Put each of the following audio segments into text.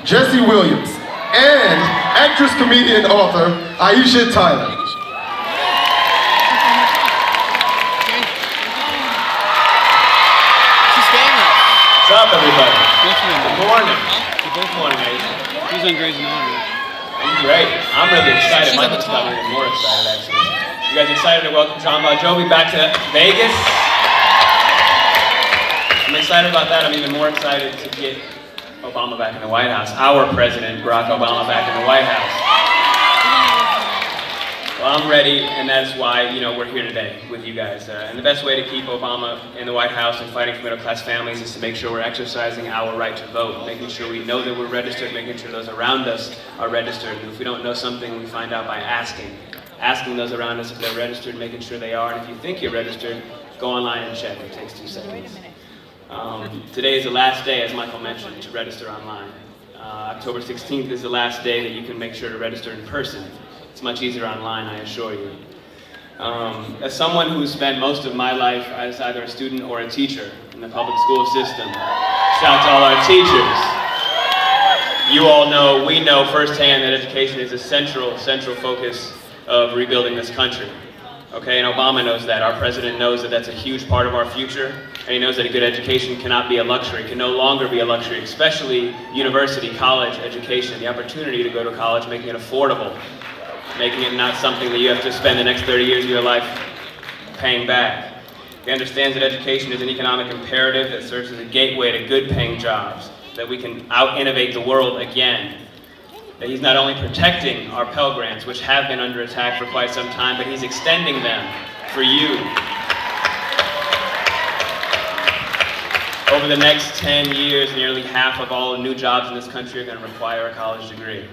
Jesse Williams, and actress, comedian, author Aisha Tyler. What's up, everybody? Good morning. Good morning, Aisha. Who's on Grey's Anatomy? I'm great. I'm really excited. Michael's probably even more excited, actually. You guys excited to welcome John Bonjovi back to Vegas? I'm excited about that. I'm even more excited to get Obama back in the White House. Our president, Barack Obama, back in the White House. Well, I'm ready, and that's why, we're here today with you guys. And the best way to keep Obama in the White House and fighting for middle-class families is to make sure we're exercising our right to vote, making sure we know that we're registered, making sure those around us are registered. And if we don't know something, we find out by asking. Asking those around us if they're registered, making sure they are. And if you think you're registered, go online and check. It takes 2 seconds. Today is the last day, as Michael mentioned, to register online. October 16th is the last day that you can make sure to register in person. It's much easier online, I assure you. As someone who spent most of my life as either a student or a teacher in the public school system, shout out to all our teachers. You all know, we know firsthand that education is a central focus of rebuilding this country. Okay, and Obama knows that. Our president knows that that's a huge part of our future, and he knows that a good education cannot be a luxury, can no longer be a luxury, especially university, college education, the opportunity to go to college, making it affordable. Making it not something that you have to spend the next 30 years of your life paying back. He understands that education is an economic imperative that serves as a gateway to good-paying jobs, that we can out-innovate the world again. That he's not only protecting our Pell Grants, which have been under attack for quite some time, but he's extending them for you. Over the next 10 years, nearly half of all new jobs in this country are going to require a college degree.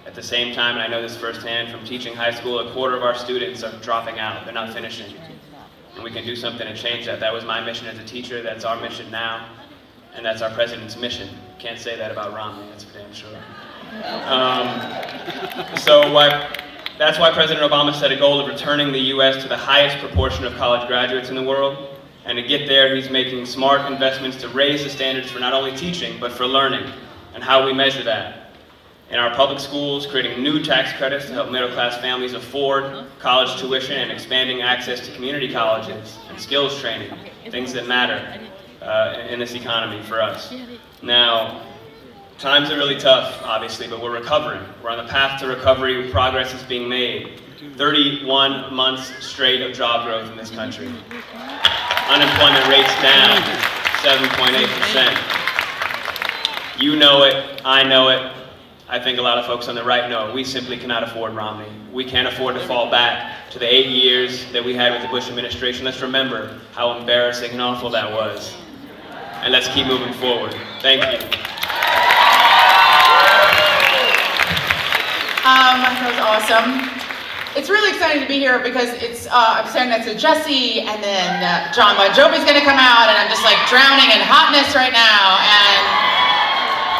At the same time, and I know this firsthand from teaching high school, a quarter of our students are dropping out. They're not finishing. And we can do something to change that. That was my mission as a teacher. That's our mission now. And that's our president's mission. Can't say that about Romney, that's for damn sure. That's why President Obama set a goal of returning the U.S. to the highest proportion of college graduates in the world. And to get there, he's making smart investments to raise the standards for not only teaching, but for learning, and how we measure that. In our public schools, creating new tax credits to help middle-class families afford college tuition, and expanding access to community colleges and skills training, things that matter in this economy for us. Now, times are really tough, obviously, but we're recovering. We're on the path to recovery. Progress is being made. 31 months straight of job growth in this country. Unemployment rate's down 7.8%. You know it, I know it. I think a lot of folks on the right know we simply cannot afford Romney. We can't afford to fall back to the 8 years that we had with the Bush administration. Let's remember how embarrassing and awful that was. And let's keep moving forward. Thank you. That was awesome. It's really exciting to be here because it's, I'm standing next to Jesse, and then John Bonjovi's gonna come out, and I'm just like drowning in hotness right now, and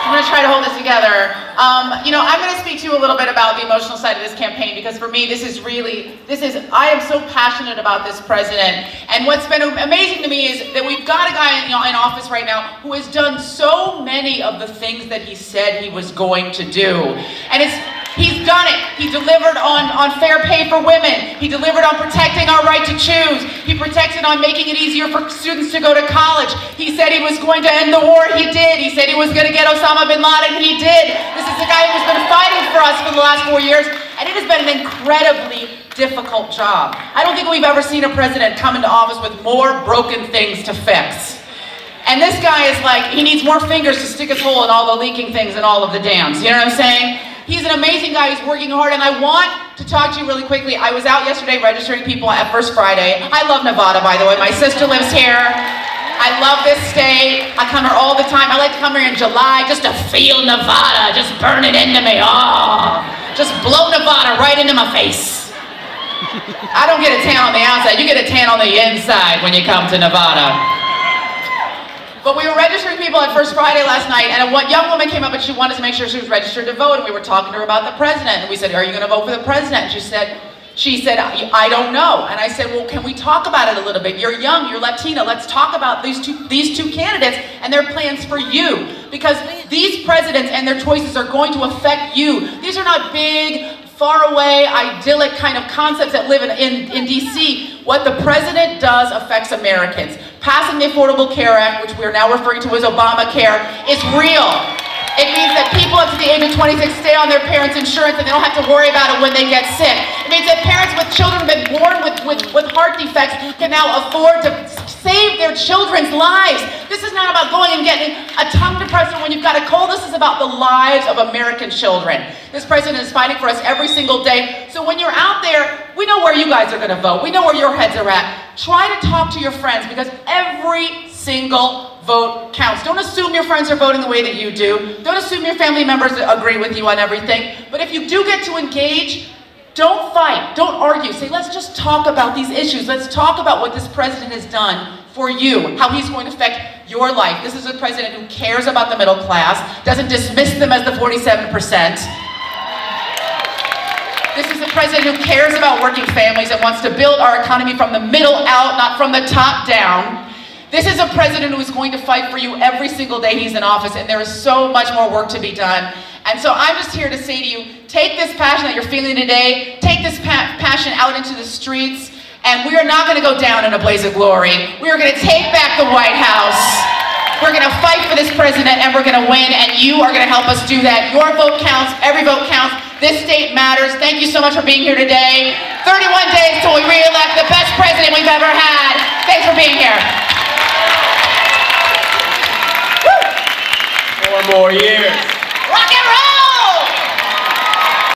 I'm going to try to hold this together. I'm going to speak to you a little bit about the emotional side of this campaign, because for me, I am so passionate about this president. And what's been amazing to me is that we've got a guy in office right now who has done so many of the things that he said he was going to do. And he's done it. He delivered on fair pay for women. He delivered on protecting our right to choose. He protected on making it easier for students to go to college. He said he was going to end the war. He did. He said he was going to get Osama bin Laden. He did. This is the guy who's been fighting for us for the last 4 years, and it has been an incredibly difficult job. I don't think we've ever seen a president come into office with more broken things to fix. And this guy is like, he needs more fingers to stick his hole in all the leaking things and all of the dams. You know what I'm saying? He's an amazing guy. He's working hard, and I want to talk to you really quickly. I was out yesterday registering people at First Friday. I love Nevada, by the way. My sister lives here. I love this state. I come here all the time. I like to come here in July just to feel Nevada, just burn it into me. Oh, just blow Nevada right into my face. I don't get a tan on the outside. You get a tan on the inside when you come to Nevada. But we were registering people at First Friday last night, and a young woman came up and she wanted to make sure she was registered to vote, and we were talking to her about the president. And we said, are you going to vote for the president? And she said, She said, I don't know. And I said, well, can we talk about it a little bit? You're young, you're Latina. Let's talk about these two candidates and their plans for you. Because these presidents and their choices are going to affect you. These are not big, far away, idyllic kind of concepts that live in DC. What the president does affects Americans. Passing the Affordable Care Act, which we're now referring to as Obamacare, is real. It means that people up to the age of 26 stay on their parents' insurance and they don't have to worry about it when they get sick. It means that parents with children who've been born with heart defects can now afford to save their children's lives. This is not about going and getting a tongue depressor when you've got a cold. This is about the lives of American children. This president is fighting for us every single day. So when you're out there, we know where you guys are going to vote. We know where your heads are at. Try to talk to your friends because every single vote counts. Don't assume your friends are voting the way that you do. Don't assume your family members agree with you on everything. But if you do get to engage, don't fight, don't argue. Say, let's just talk about these issues. Let's talk about what this president has done for you, how he's going to affect your life. This is a president who cares about the middle class, doesn't dismiss them as the 47%. This is a president who cares about working families and wants to build our economy from the middle out, not from the top down. This is a president who is going to fight for you every single day he's in office, and there is so much more work to be done. And so I'm just here to say to you, take this passion that you're feeling today, take this passion out into the streets, and we are not going to go down in a blaze of glory. We are going to take back the White House. We're going to fight for this president, and we're going to win, and you are going to help us do that. Your vote counts. Every vote counts. This state matters. Thank you so much for being here today. 31 days till we re-elect the best president we've ever had. Thanks for being here. 4 more years.